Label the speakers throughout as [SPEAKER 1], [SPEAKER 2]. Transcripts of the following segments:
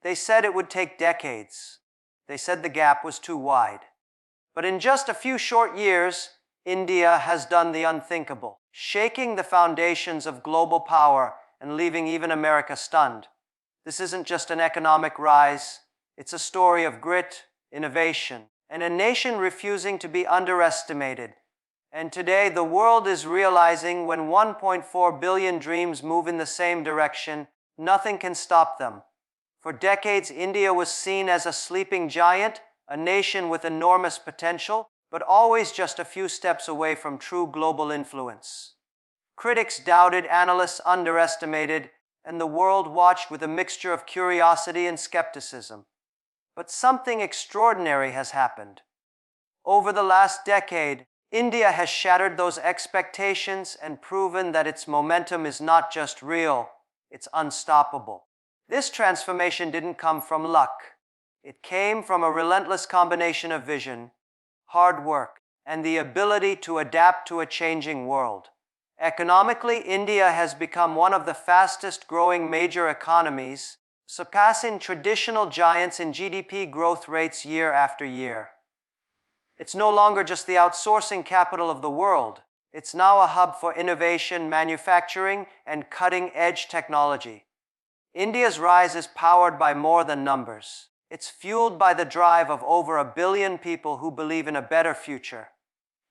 [SPEAKER 1] They said it would take decades. They said the gap was too wide. But in just a few short years, India has done the unthinkable, shaking the foundations of global power and leaving even America stunned. This isn't just an economic rise, it's a story of grit, innovation, and a nation refusing to be underestimated. And today, the world is realizing when 1.4 billion dreams move in the same direction, nothing can stop them. For decades, India was seen as a sleeping giant, a nation with enormous potential, but always just a few steps away from true global influence. Critics doubted, analysts underestimated, and the world watched with a mixture of curiosity and skepticism. But something extraordinary has happened. Over the last decade, India has shattered those expectations and proven that its momentum is not just real, it's unstoppable. This transformation didn't come from luck. It came from a relentless combination of vision, hard work, and the ability to adapt to a changing world. Economically, India has become one of the fastest growing major economies, surpassing traditional giants in GDP growth rates year after year. It's no longer just the outsourcing capital of the world. It's now a hub for innovation, manufacturing, and cutting-edge technology. India's rise is powered by more than numbers. It's fueled by the drive of over 1 billion people who believe in a better future.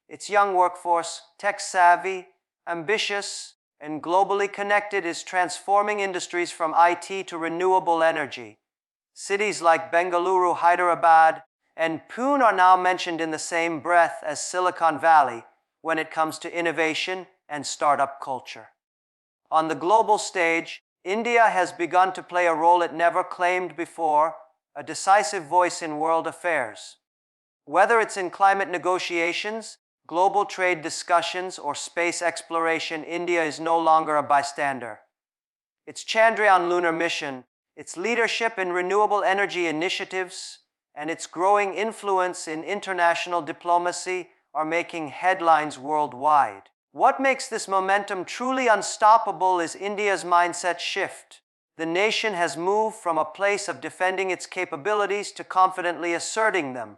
[SPEAKER 1] Its young workforce, tech-savvy, ambitious, and globally connected, is transforming industries from IT to renewable energy. Cities like Bengaluru, Hyderabad, and Pune are now mentioned in the same breath as Silicon Valley when it comes to innovation and startup culture. On the global stage, India has begun to play a role it never claimed before, a decisive voice in world affairs. Whether it's in climate negotiations, global trade discussions, or space exploration, India is no longer a bystander. Its Chandrayaan lunar mission, its leadership in renewable energy initiatives, and its growing influence in international diplomacy are making headlines worldwide. What makes this momentum truly unstoppable is India's mindset shift. The nation has moved from a place of defending its capabilities to confidently asserting them.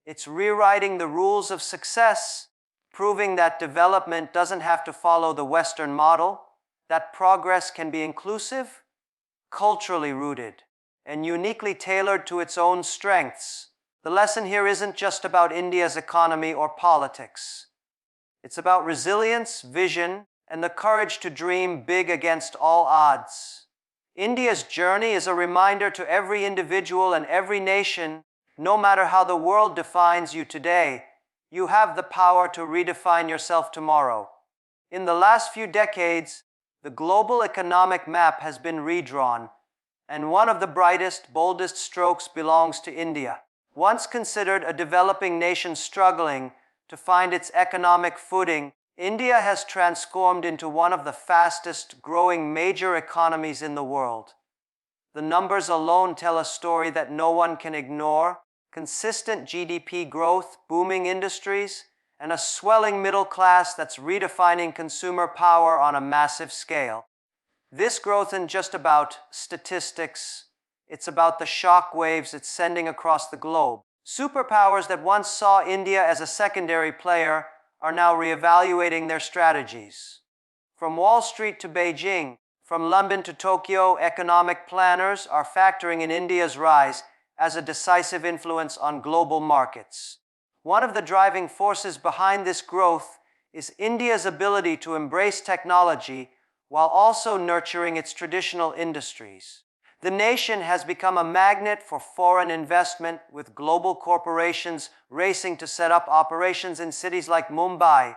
[SPEAKER 1] It's rewriting the rules of success, proving that development doesn't have to follow the Western model, that progress can be inclusive, culturally rooted, and uniquely tailored to its own strengths. The lesson here isn't just about India's economy or politics. It's about resilience, vision, and the courage to dream big against all odds. India's journey is a reminder to every individual and every nation, no matter how the world defines you today, you have the power to redefine yourself tomorrow. In the last few decades, the global economic map has been redrawn, and one of the brightest, boldest strokes belongs to India. Once considered a developing nation struggling to find its economic footing, India has transformed into one of the fastest growing major economies in the world. The numbers alone tell a story that no one can ignore: consistent GDP growth, booming industries, and a swelling middle class that's redefining consumer power on a massive scale. This growth isn't just about statistics, it's about the shock waves it's sending across the globe. Superpowers that once saw India as a secondary player are now reevaluating their strategies. From Wall Street to Beijing, from London to Tokyo, economic planners are factoring in India's rise as a decisive influence on global markets. One of the driving forces behind this growth is India's ability to embrace technology while also nurturing its traditional industries. The nation has become a magnet for foreign investment, with global corporations racing to set up operations in cities like Mumbai,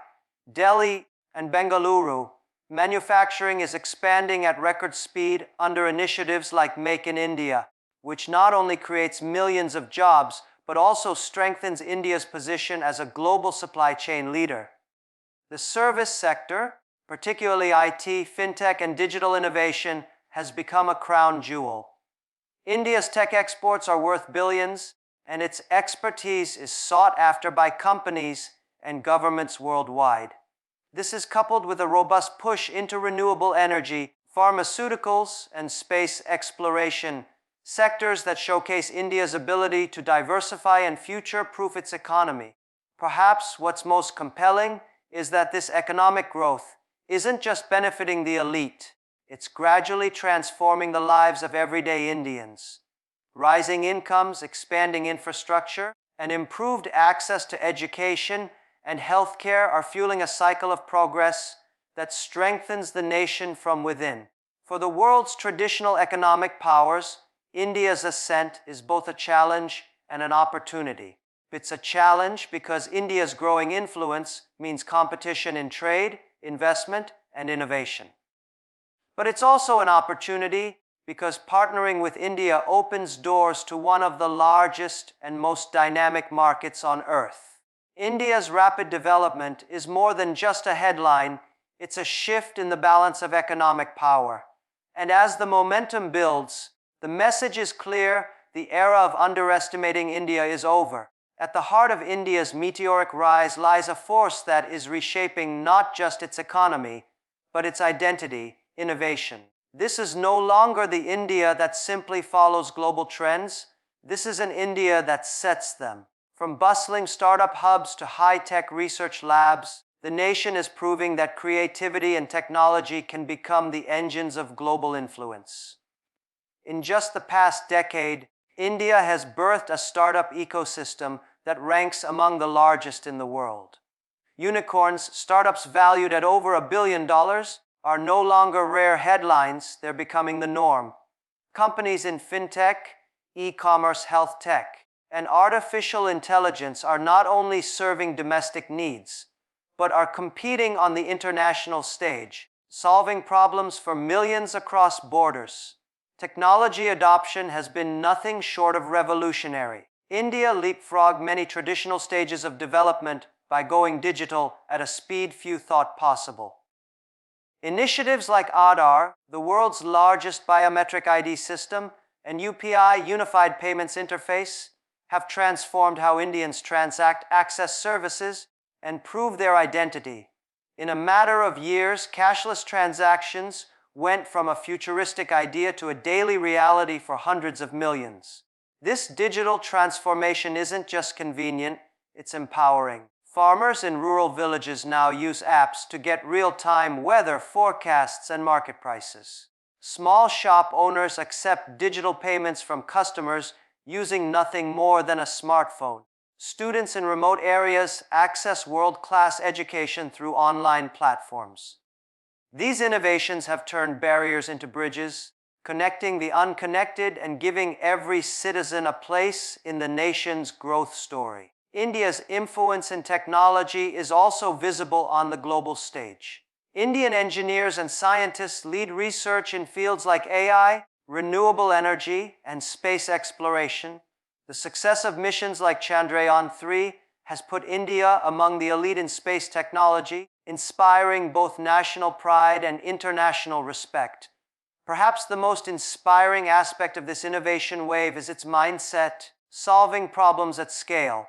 [SPEAKER 1] Delhi, and Bengaluru. Manufacturing is expanding at record speed under initiatives like Make in India, which not only creates millions of jobs, but also strengthens India's position as a global supply chain leader. The service sector, particularly IT, fintech, and digital innovation, has become a crown jewel. India's tech exports are worth billions, and its expertise is sought after by companies and governments worldwide. This is coupled with a robust push into renewable energy, pharmaceuticals, and space exploration, sectors that showcase India's ability to diversify and future-proof its economy. Perhaps what's most compelling is that this economic growth isn't just benefiting the elite, it's gradually transforming the lives of everyday Indians. Rising incomes, expanding infrastructure, and improved access to education and healthcare are fueling a cycle of progress that strengthens the nation from within. For the world's traditional economic powers, India's ascent is both a challenge and an opportunity. It's a challenge because India's growing influence means competition in trade, investment, and innovation. But it's also an opportunity because partnering with India opens doors to one of the largest and most dynamic markets on Earth. India's rapid development is more than just a headline, it's a shift in the balance of economic power. And as the momentum builds, the message is clear: the era of underestimating India is over. At the heart of India's meteoric rise lies a force that is reshaping not just its economy, but its identity, innovation. This is no longer the India that simply follows global trends. This is an India that sets them. From bustling startup hubs to high-tech research labs, the nation is proving that creativity and technology can become the engines of global influence. In just the past decade, India has birthed a startup ecosystem that ranks among the largest in the world. Unicorns, startups valued at over $1 billion, are no longer rare headlines, they're becoming the norm. Companies in fintech, e-commerce, health tech, and artificial intelligence are not only serving domestic needs, but are competing on the international stage, solving problems for millions across borders. Technology adoption has been nothing short of revolutionary. India leapfrogged many traditional stages of development by going digital at a speed few thought possible. Initiatives like Aadhaar, the world's largest biometric ID system, and UPI, Unified Payments Interface, have transformed how Indians transact, access services, and prove their identity. In a matter of years, cashless transactions went from a futuristic idea to a daily reality for hundreds of millions. This digital transformation isn't just convenient, it's empowering. Farmers in rural villages now use apps to get real-time weather forecasts and market prices. Small shop owners accept digital payments from customers using nothing more than a smartphone. Students in remote areas access world-class education through online platforms. These innovations have turned barriers into bridges, connecting the unconnected and giving every citizen a place in the nation's growth story. India's influence in technology is also visible on the global stage. Indian engineers and scientists lead research in fields like AI, renewable energy, and space exploration. The success of missions like Chandrayaan-3 has put India among the elite in space technology, inspiring both national pride and international respect. Perhaps the most inspiring aspect of this innovation wave is its mindset, solving problems at scale.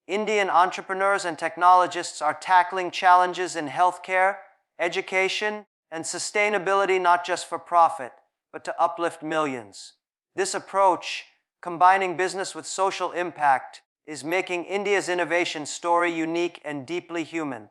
[SPEAKER 1] Indian entrepreneurs and technologists are tackling challenges in healthcare, education, and sustainability not just for profit, but to uplift millions. This approach, combining business with social impact, is making India's innovation story unique and deeply human.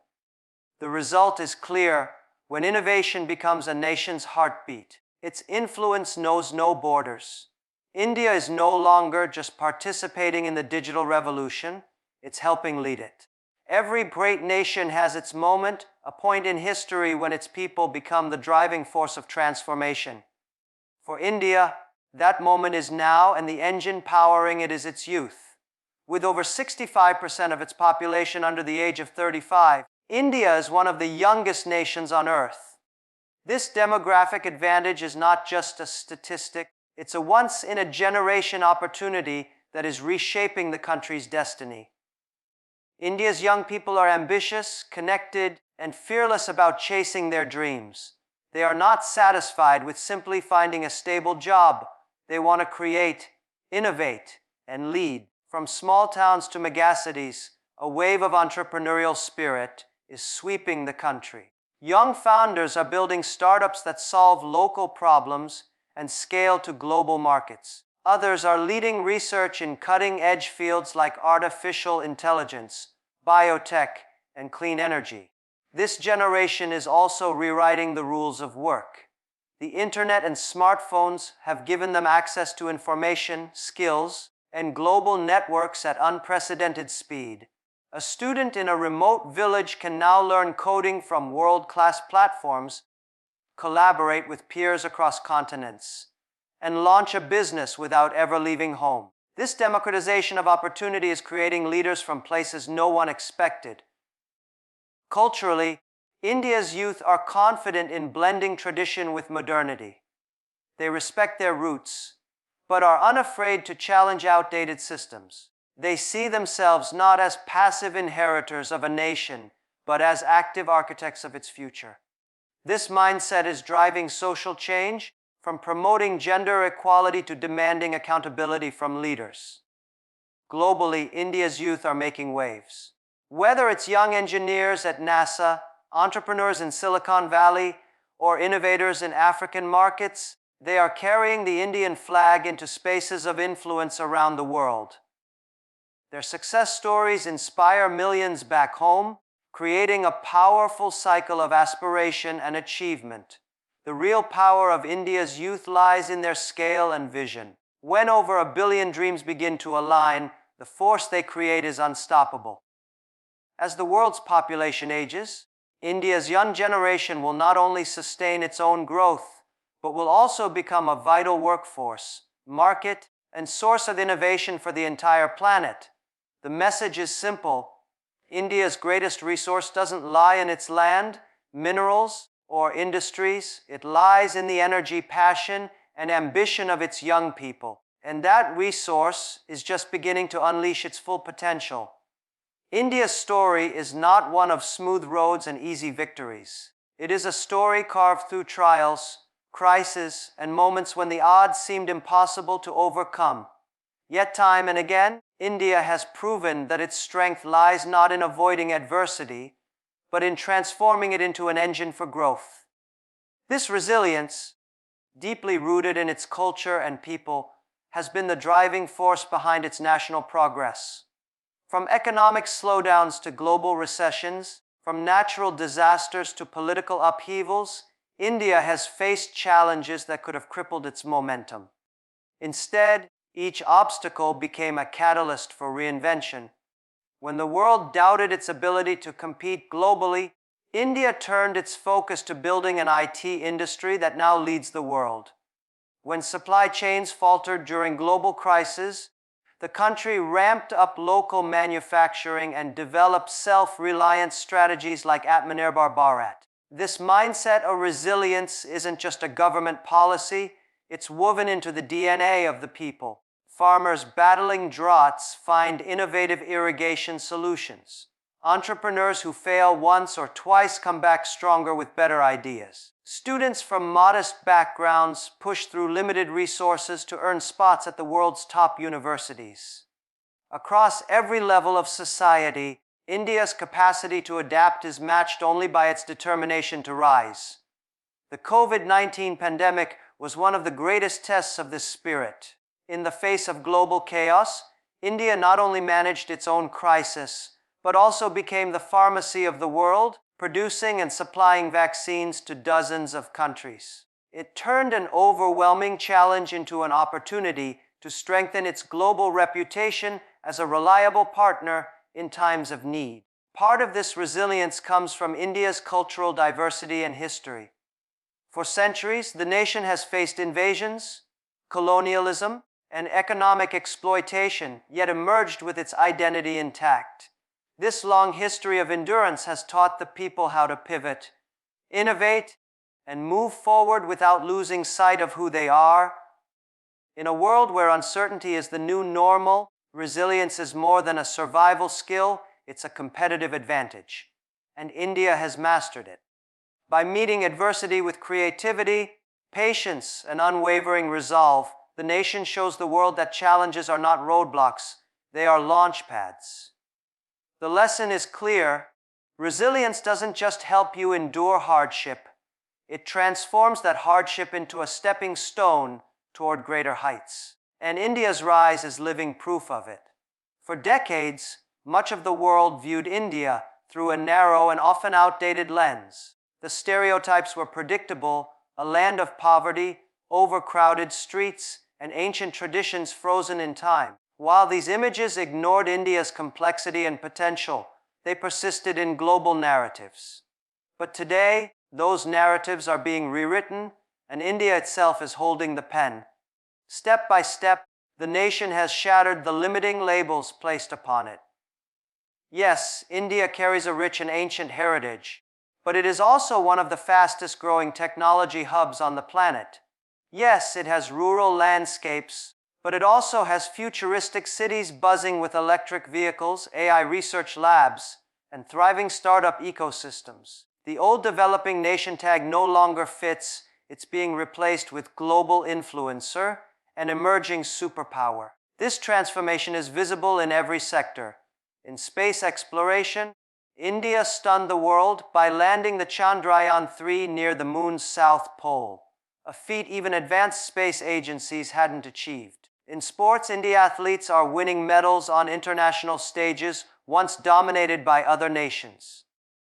[SPEAKER 1] The result is clear: when innovation becomes a nation's heartbeat, its influence knows no borders. India is no longer just participating in the digital revolution, it's helping lead it. Every great nation has its moment, a point in history when its people become the driving force of transformation. For India, that moment is now, and the engine powering it is its youth. With over 65% of its population under the age of 35, India is one of the youngest nations on Earth. This demographic advantage is not just a statistic, it's a once-in-a-generation opportunity that is reshaping the country's destiny. India's young people are ambitious, connected, and fearless about chasing their dreams. They are not satisfied with simply finding a stable job. They want to create, innovate, and lead. From small towns to megacities, a wave of entrepreneurial spirit is sweeping the country. Young founders are building startups that solve local problems and scale to global markets. Others are leading research in cutting-edge fields like artificial intelligence, biotech, and clean energy. This generation is also rewriting the rules of work. The internet and smartphones have given them access to information, skills, and global networks at unprecedented speed. A student in a remote village can now learn coding from world-class platforms, collaborate with peers across continents, and launch a business without ever leaving home. This democratization of opportunity is creating leaders from places no one expected. Culturally, India's youth are confident in blending tradition with modernity. They respect their roots, but are unafraid to challenge outdated systems. They see themselves not as passive inheritors of a nation, but as active architects of its future. This mindset is driving social change, from promoting gender equality to demanding accountability from leaders. Globally, India's youth are making waves. Whether it's young engineers at NASA, entrepreneurs in Silicon Valley, or innovators in African markets, they are carrying the Indian flag into spaces of influence around the world. Their success stories inspire millions back home, creating a powerful cycle of aspiration and achievement. The real power of India's youth lies in their scale and vision. When over 1 billion dreams begin to align, the force they create is unstoppable. As the world's population ages, India's young generation will not only sustain its own growth, but will also become a vital workforce, market, and source of innovation for the entire planet. The message is simple. India's greatest resource doesn't lie in its land, minerals, or industries. It lies in the energy, passion, and ambition of its young people. And that resource is just beginning to unleash its full potential. India's story is not one of smooth roads and easy victories. It is a story carved through trials, crises, and moments when the odds seemed impossible to overcome. Yet time and again, India has proven that its strength lies not in avoiding adversity, but in transforming it into an engine for growth. This resilience, deeply rooted in its culture and people, has been the driving force behind its national progress. From economic slowdowns to global recessions, from natural disasters to political upheavals, India has faced challenges that could have crippled its momentum. Instead, each obstacle became a catalyst for reinvention. When the world doubted its ability to compete globally, India turned its focus to building an IT industry that now leads the world. When supply chains faltered during global crises, the country ramped up local manufacturing and developed self-reliant strategies like Atmanirbhar Bharat. This mindset of resilience isn't just a government policy, it's woven into the DNA of the people. Farmers battling droughts find innovative irrigation solutions. Entrepreneurs who fail once or twice come back stronger with better ideas. Students from modest backgrounds push through limited resources to earn spots at the world's top universities. Across every level of society, India's capacity to adapt is matched only by its determination to rise. The COVID-19 pandemic was one of the greatest tests of this spirit. In the face of global chaos, India not only managed its own crisis, but also became the pharmacy of the world, producing and supplying vaccines to dozens of countries. It turned an overwhelming challenge into an opportunity to strengthen its global reputation as a reliable partner in times of need. Part of this resilience comes from India's cultural diversity and history. For centuries, the nation has faced invasions, colonialism, and economic exploitation, yet emerged with its identity intact. This long history of endurance has taught the people how to pivot, innovate, and move forward without losing sight of who they are. In a world where uncertainty is the new normal, resilience is more than a survival skill, it's a competitive advantage. And India has mastered it. By meeting adversity with creativity, patience, and unwavering resolve, the nation shows the world that challenges are not roadblocks, they are launch pads. The lesson is clear. Resilience doesn't just help you endure hardship. It transforms that hardship into a stepping stone toward greater heights. and India's rise is living proof of it. For decades, much of the world viewed India through a narrow and often outdated lens. The stereotypes were predictable: a land of poverty, overcrowded streets, and ancient traditions frozen in time. While these images ignored India's complexity and potential, they persisted in global narratives. But today, those narratives are being rewritten, and India itself is holding the pen. Step by step, the nation has shattered the limiting labels placed upon it. Yes, India carries a rich and ancient heritage, but it is also one of the fastest growing technology hubs on the planet. Yes, it has rural landscapes, but it also has futuristic cities buzzing with electric vehicles, AI research labs, and thriving startup ecosystems. The old developing nation tag no longer fits. It's being replaced with global influencer and emerging superpower. This transformation is visible in every sector. In space exploration, India stunned the world by landing the Chandrayaan-3 near the moon's south pole, a feat even advanced space agencies hadn't achieved. In sports, India athletes are winning medals on international stages once dominated by other nations.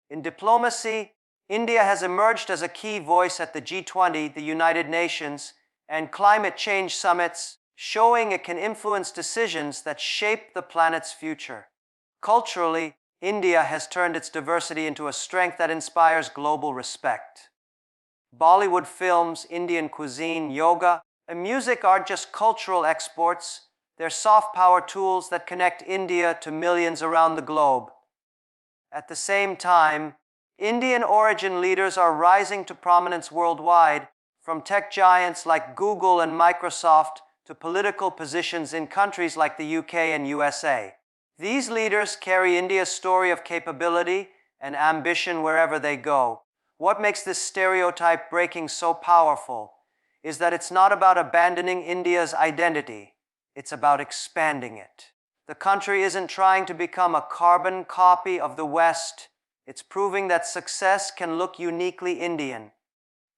[SPEAKER 1] In diplomacy, India has emerged as a key voice at the G20, the United Nations, and climate change summits, showing it can influence decisions that shape the planet's future. Culturally, India has turned its diversity into a strength that inspires global respect. Bollywood films, Indian cuisine, yoga, and music aren't just cultural exports, they're soft power tools that connect India to millions around the globe. At the same time, Indian origin leaders are rising to prominence worldwide, from tech giants like Google and Microsoft to political positions in countries like the UK and USA. These leaders carry India's story of capability and ambition wherever they go. What makes this stereotype breaking so powerful is that it's not about abandoning India's identity, it's about expanding it. The country isn't trying to become a carbon copy of the West. It's proving that success can look uniquely Indian.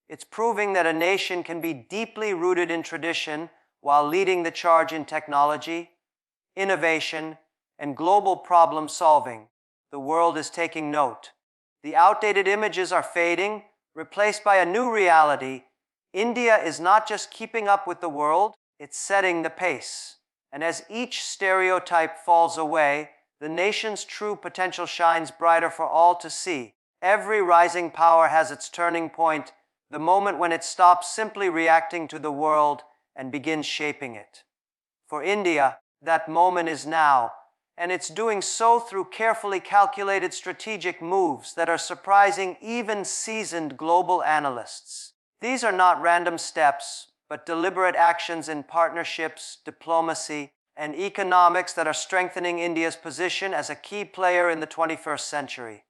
[SPEAKER 1] It's proving that a nation can be deeply rooted in tradition while leading the charge in technology, innovation, and global problem solving. The world is taking note. The outdated images are fading, replaced by a new reality. India is not just keeping up with the world, it's setting the pace. And as each stereotype falls away, the nation's true potential shines brighter for all to see. Every rising power has its turning point, the moment when it stops simply reacting to the world and begins shaping it. For India, that moment is now, and it's doing so through carefully calculated strategic moves that are surprising even seasoned global analysts. These are not random steps, but deliberate actions in partnerships, diplomacy, and economics that are strengthening India's position as a key player in the 21st century.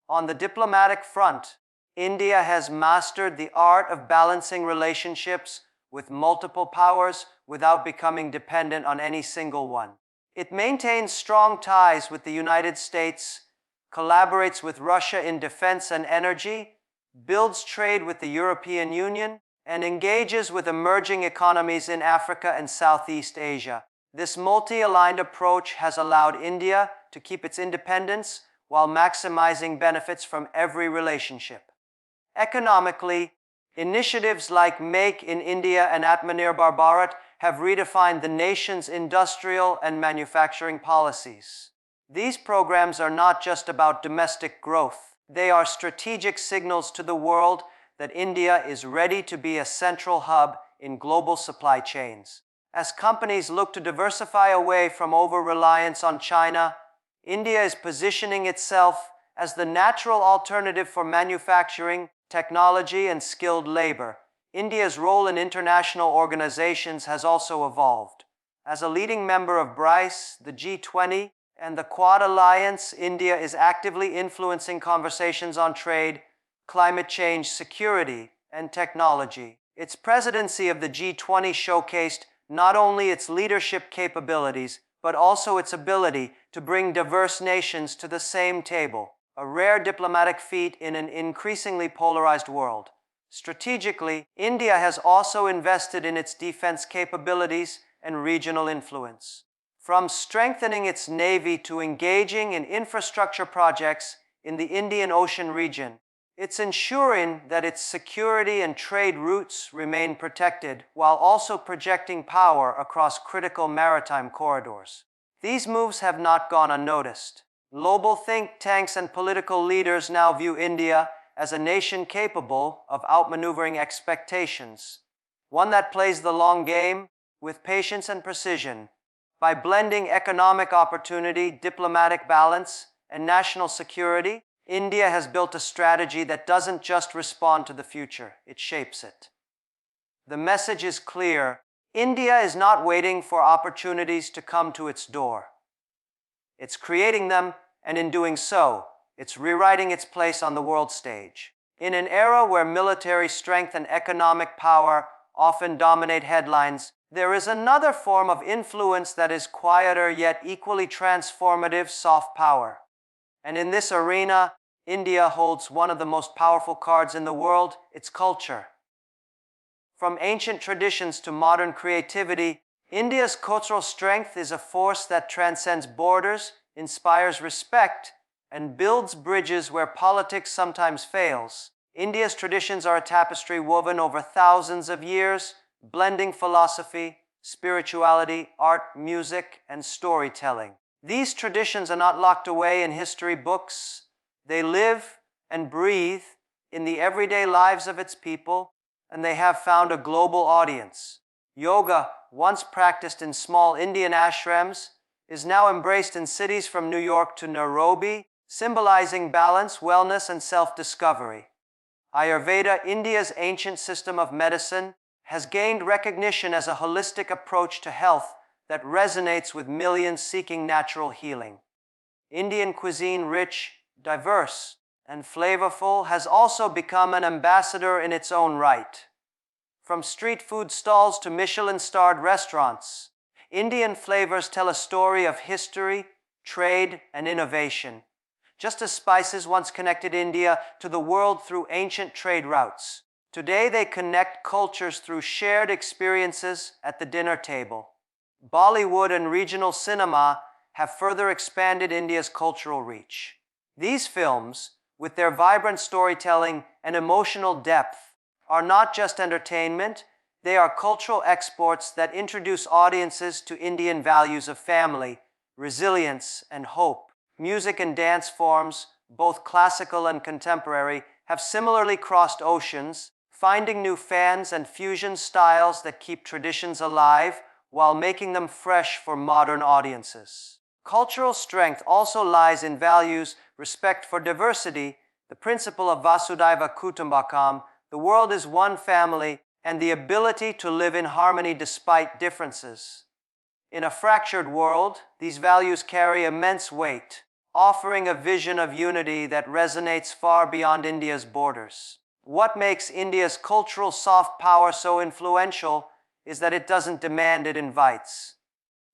[SPEAKER 1] On the diplomatic front, India has mastered the art of balancing relationships with multiple powers without becoming dependent on any single one. It maintains strong ties with the United States, collaborates with Russia in defense and energy, builds trade with the European Union, and engages with emerging economies in Africa and Southeast Asia. This multi-aligned approach has allowed India to keep its independence while maximizing benefits from every relationship. Economically, initiatives like Make in India and Atmanirbhar Bharat have redefined the nation's industrial and manufacturing policies. These programs are not just about domestic growth. They are strategic signals to the world that India is ready to be a central hub in global supply chains. As companies look to diversify away from over-reliance on China, India is positioning itself as the natural alternative for manufacturing, technology, and skilled labor. India's role in international organizations has also evolved. As a leading member of BRICS, the G20, and the Quad Alliance, India is actively influencing conversations on trade, climate change, security, and technology. Its presidency of the G20 showcased not only its leadership capabilities, but also its ability to bring diverse nations to the same table, a rare diplomatic feat in an increasingly polarized world. Strategically, India has also invested in its defense capabilities and regional influence. From strengthening its navy to engaging in infrastructure projects in the Indian Ocean region, it's ensuring that its security and trade routes remain protected while also projecting power across critical maritime corridors. These moves have not gone unnoticed. Global think tanks and political leaders now view India as a nation capable of outmaneuvering expectations, one that plays the long game with patience and precision. By blending economic opportunity, diplomatic balance, and national security, India has built a strategy that doesn't just respond to the future, it shapes it. The message is clear: India is not waiting for opportunities to come to its door. It's creating them, and in doing so, it's rewriting its place on the world stage. In an era where military strength and economic power often dominate headlines, there is another form of influence that is quieter yet equally transformative: soft power. And in this arena, India holds one of the most powerful cards in the world: its culture. From ancient traditions to modern creativity, India's cultural strength is a force that transcends borders, inspires respect, and builds bridges where politics sometimes fails. India's traditions are a tapestry woven over thousands of years, blending philosophy, spirituality, art, music, and storytelling. These traditions are not locked away in history books. They live and breathe in the everyday lives of its people, and they have found a global audience. Yoga, once practiced in small Indian ashrams, is now embraced in cities from New York to Nairobi, symbolizing balance, wellness, and self-discovery. Ayurveda, India's ancient system of medicine, has gained recognition as a holistic approach to health that resonates with millions seeking natural healing. Indian cuisine, rich, diverse, and flavorful, has also become an ambassador in its own right. From street food stalls to Michelin-starred restaurants, Indian flavors tell a story of history, trade, and innovation. Just as spices once connected India to the world through ancient trade routes, today they connect cultures through shared experiences at the dinner table. Bollywood and regional cinema have further expanded India's cultural reach. These films, with their vibrant storytelling and emotional depth, are not just entertainment, they are cultural exports that introduce audiences to Indian values of family, resilience, and hope. Music and dance forms, both classical and contemporary, have similarly crossed oceans, finding new fans and fusion styles that keep traditions alive while making them fresh for modern audiences. Cultural strength also lies in values, respect for diversity, the principle of Vasudhaiva Kutumbakam, the world is one family, and the ability to live in harmony despite differences. In a fractured world, these values carry immense weight, offering a vision of unity that resonates far beyond India's borders. What makes India's cultural soft power so influential is that it doesn't demand, it invites.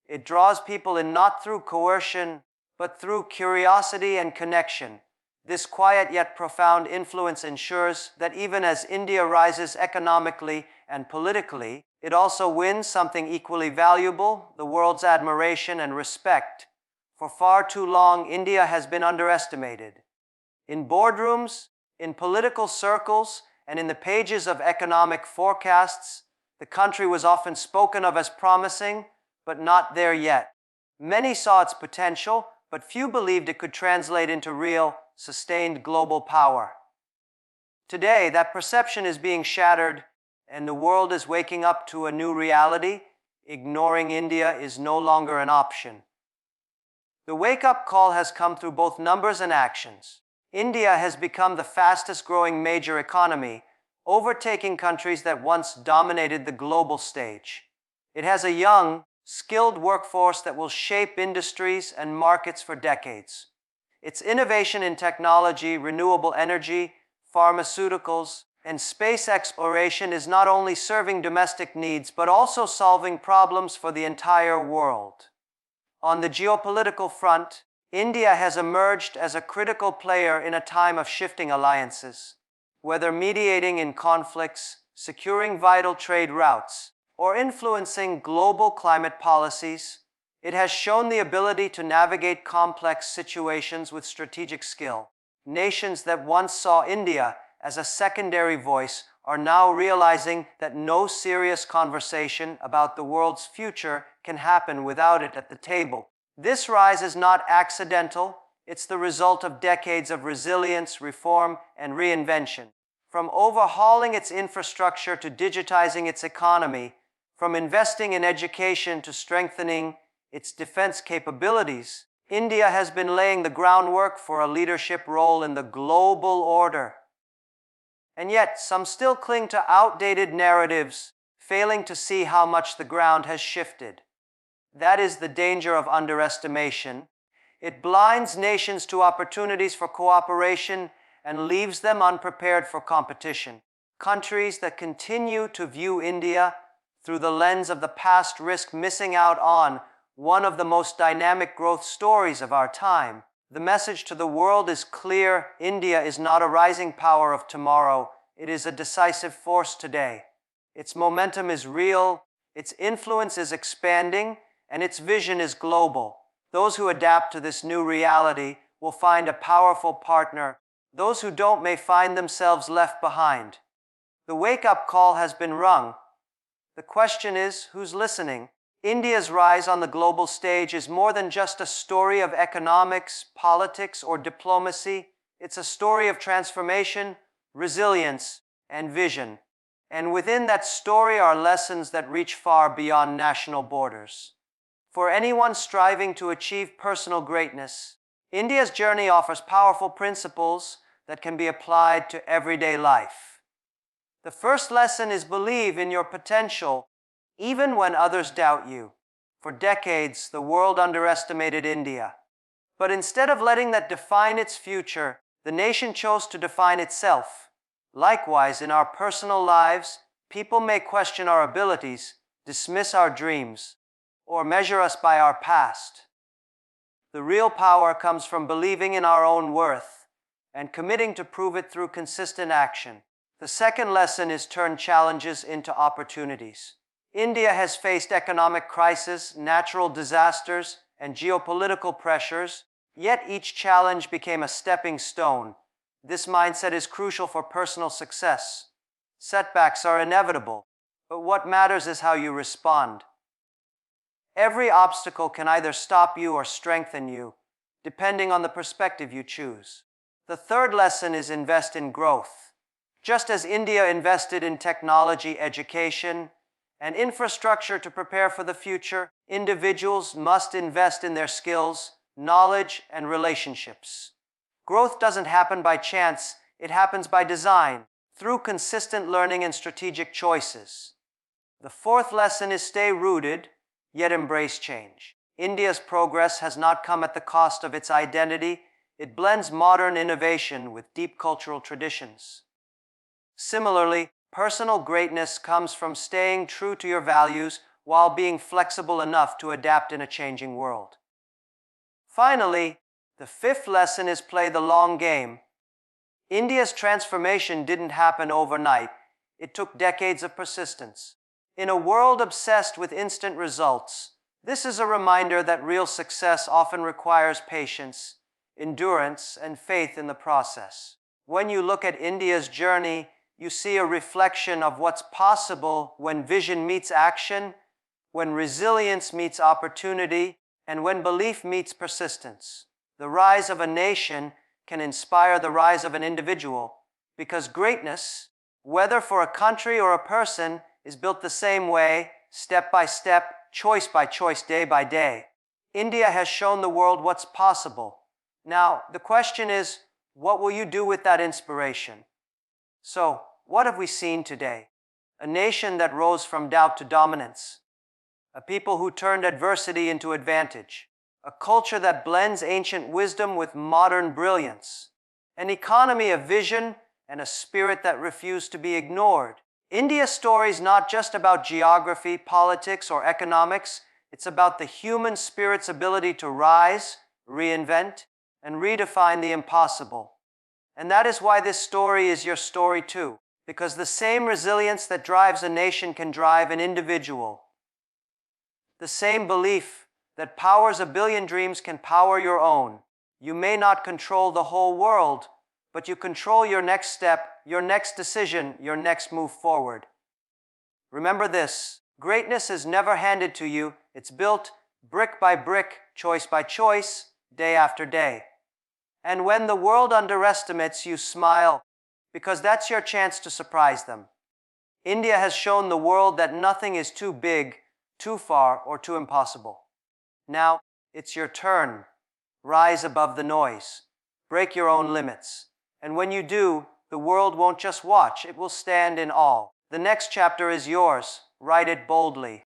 [SPEAKER 1] It draws people in not through coercion, but through curiosity and connection. This quiet yet profound influence ensures that even as India rises economically and politically, it also wins something equally valuable: the world's admiration and respect. For far too long, India has been underestimated. In boardrooms, in political circles, and in the pages of economic forecasts, the country was often spoken of as promising, but not there yet. Many saw its potential, but few believed it could translate into real, sustained global power. Today, that perception is being shattered, and the world is waking up to a new reality. Ignoring India is no longer an option. The wake-up call has come through both numbers and actions. India has become the fastest-growing major economy, overtaking countries that once dominated the global stage. It has a young, skilled workforce that will shape industries and markets for decades. Its innovation in technology, renewable energy, pharmaceuticals, and space exploration is not only serving domestic needs but also solving problems for the entire world. On the geopolitical front, India has emerged as a critical player in a time of shifting alliances. Whether mediating in conflicts, securing vital trade routes, or influencing global climate policies, it has shown the ability to navigate complex situations with strategic skill. Nations that once saw India as a secondary voice are now realizing that no serious conversation about the world's future can happen without it at the table. This rise is not accidental. It's the result of decades of resilience, reform, and reinvention. From overhauling its infrastructure to digitizing its economy, from investing in education to strengthening its defense capabilities, India has been laying the groundwork for a leadership role in the global order. And yet, some still cling to outdated narratives, failing to see how much the ground has shifted. That is the danger of underestimation. It blinds nations to opportunities for cooperation and leaves them unprepared for competition. Countries that continue to view India through the lens of the past risk missing out on one of the most dynamic growth stories of our time. The message to the world is clear: India is not a rising power of tomorrow, it is a decisive force today. Its momentum is real, its influence is expanding, and its vision is global. Those who adapt to this new reality will find a powerful partner. Those who don't may find themselves left behind. The wake-up call has been rung. The question is, who's listening? India's rise on the global stage is more than just a story of economics, politics, or diplomacy. It's a story of transformation, resilience, and vision. And within that story are lessons that reach far beyond national borders. For anyone striving to achieve personal greatness, India's journey offers powerful principles that can be applied to everyday life. The first lesson is: believe in your potential, even when others doubt you. For decades, the world underestimated India. But instead of letting that define its future, the nation chose to define itself. Likewise, in our personal lives, people may question our abilities, dismiss our dreams, or measure us by our past. The real power comes from believing in our own worth and committing to prove it through consistent action. The second lesson is: turn challenges into opportunities. India has faced economic crisis, natural disasters, and geopolitical pressures, yet each challenge became a stepping stone. This mindset is crucial for personal success. Setbacks are inevitable, but what matters is how you respond. Every obstacle can either stop you or strengthen you, depending on the perspective you choose. The third lesson is: invest in growth. Just as India invested in technology, education, and infrastructure to prepare for the future, individuals must invest in their skills, knowledge, and relationships. Growth doesn't happen by chance, it happens by design, through consistent learning and strategic choices. The fourth lesson is: stay rooted, yet embrace change. India's progress has not come at the cost of its identity. It blends modern innovation with deep cultural traditions. Similarly, personal greatness comes from staying true to your values while being flexible enough to adapt in a changing world. Finally, the fifth lesson is: play the long game. India's transformation didn't happen overnight. It took decades of persistence. In a world obsessed with instant results, this is a reminder that real success often requires patience, endurance, and faith in the process. When you look at India's journey, you see a reflection of what's possible when vision meets action, when resilience meets opportunity, and when belief meets persistence. The rise of a nation can inspire the rise of an individual, because greatness, whether for a country or a person, is built the same way, step by step, choice by choice, day by day. India has shown the world what's possible. Now, the question is, what will you do with that inspiration? So, what have we seen today? A nation that rose from doubt to dominance. A people who turned adversity into advantage. A culture that blends ancient wisdom with modern brilliance. An economy of vision and a spirit that refused to be ignored. India's story is not just about geography, politics, or economics. It's about the human spirit's ability to rise, reinvent, and redefine the impossible. And that is why this story is your story too, because the same resilience that drives a nation can drive an individual. The same belief that powers a billion dreams can power your own. You may not control the whole world, but you control your next step, your next decision, your next move forward. Remember this: greatness is never handed to you, it's built brick by brick, choice by choice, day after day. And when the world underestimates you, smile, because that's your chance to surprise them. India has shown the world that nothing is too big, too far, or too impossible. Now, it's your turn. Rise above the noise. Break your own limits. And when you do, the world won't just watch, it will stand in awe. The next chapter is yours. Write it boldly.